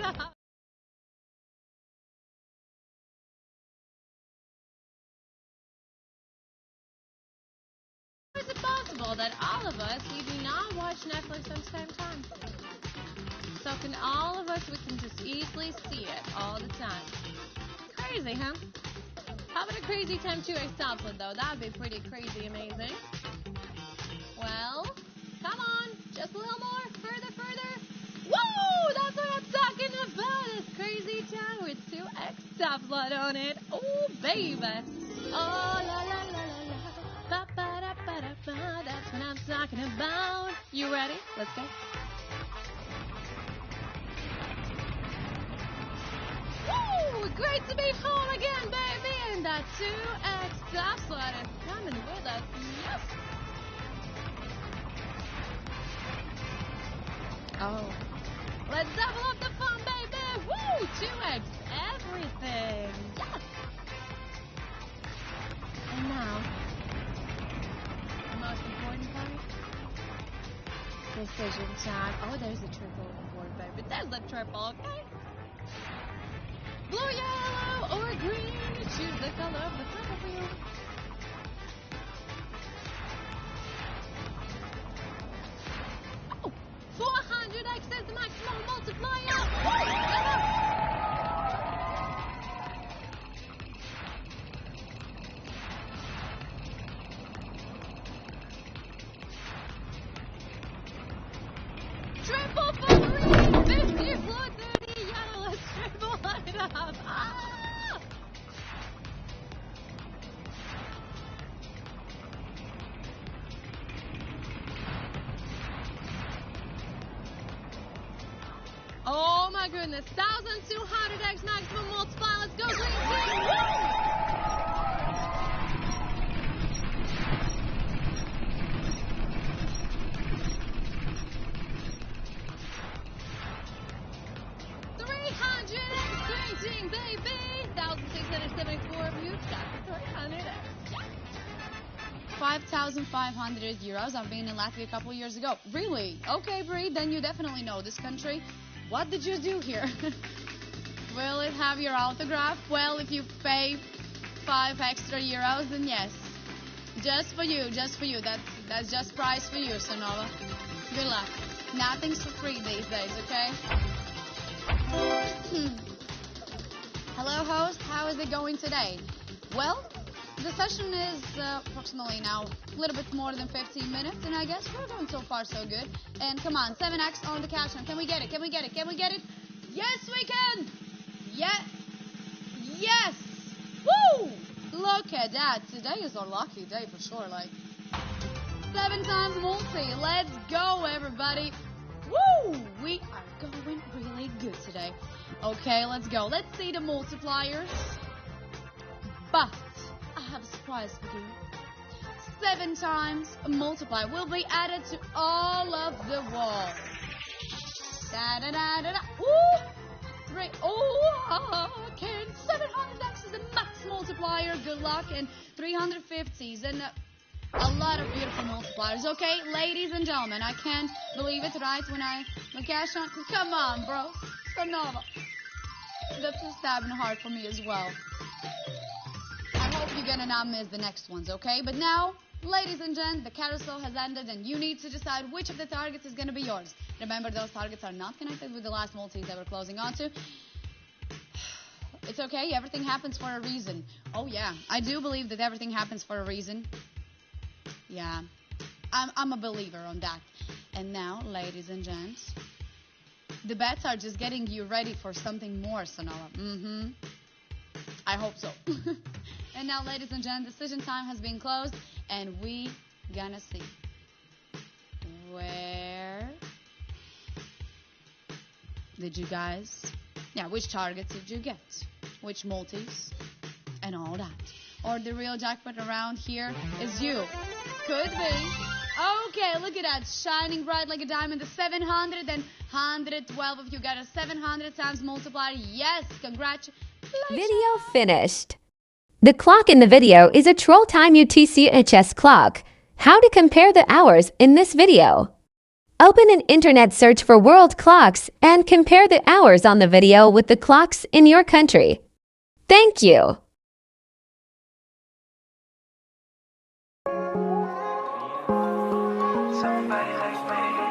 up. How is it possible that all of us, we do not watch Netflix at the same time? So can all of us, we can just easily see it all the time. Crazy, huh? How about a crazy times 2x tablet though? That'd be pretty crazy amazing. Well, come on, just a little more, further. Whoa, that's what I'm talking about. This crazy town with 2x tablet on it. Oh, baby. Oh, la la la la la. Ba ba da ba da ba. That's what I'm talking about. You ready? Let's go. Woo! Great to be home again, baby. And that 2x tablet is coming with us. Yes. Oh. Let's double up the fun, baby. Woo! 2x everything. Yes. And now, the most important part. Decision time. Oh, there's a triple aboard, baby. There's a triple, okay? Blue, yellow, or green. Choose the color of the triple for you. Oh, 400x is the maximum multiplier. Woo! Triple for green, 50 for 30 yellow. Let's triple it up. Ah! Oh my goodness, 1,200x maximum multiplier. Let's go, green team. Woo! 300x, baby. 1,674 of you. Got 300x. 5,500 euros. I've been in Latvia a couple years ago. Really? Okay, Brie, then you definitely know this country. What did you do here? Will it have your autograph? Well, if you pay 5 extra euros, then yes. Just for you. That's just price for you, Sonova. Good luck. Nothing's for free these days, okay? Hello, host. How is it going today? Well, the session is approximately now a little bit more than 15 minutes, and I guess we're going so far so good. And come on, 7x on the cash now. Can we get it? Yes, we can! Yes! Woo! Look at that. Today is our lucky day for sure. Like, 7 times multi. Let's go, everybody. Woo! We are going really good today. Okay, let's go. Let's see the multipliers. But I have a surprise for you. 7 times a multiplier will be added to all of the walls. Da-da-da-da-da. Ooh! 3. Oh, okay. 700x is the max multiplier. Good luck. And 350s. And a lot of beautiful multipliers. Okay, ladies and gentlemen, I can't believe it, right? When I cash on. Come on, bro. Sonova. That's a stab in the heart for me as well. I hope you're gonna not miss the next ones, okay? But now, ladies and gents, the carousel has ended and you need to decide which of the targets is gonna be yours. Remember, those targets are not connected with the last multis that we're closing on to. It's okay, everything happens for a reason. Oh yeah, I do believe that everything happens for a reason. Yeah, I'm a believer on that. And now, ladies and gents, the bets are just getting you ready for something more, Sonova. I hope so. And now, ladies and gents, decision time has been closed, and we gonna see where did you guys, which targets did you get, which multis, and all that. Or the real jackpot around here is you. Could be. Okay, look at that, shining bright like a diamond. The 700 and 112 of you got a 700 times multiplier. Yes, congratulations. Video finished. The clock in the video is a Troll Time UTC HS clock. How to compare the hours in this video. Open an internet search for world clocks and compare the hours on the video with the clocks in your country. Thank you.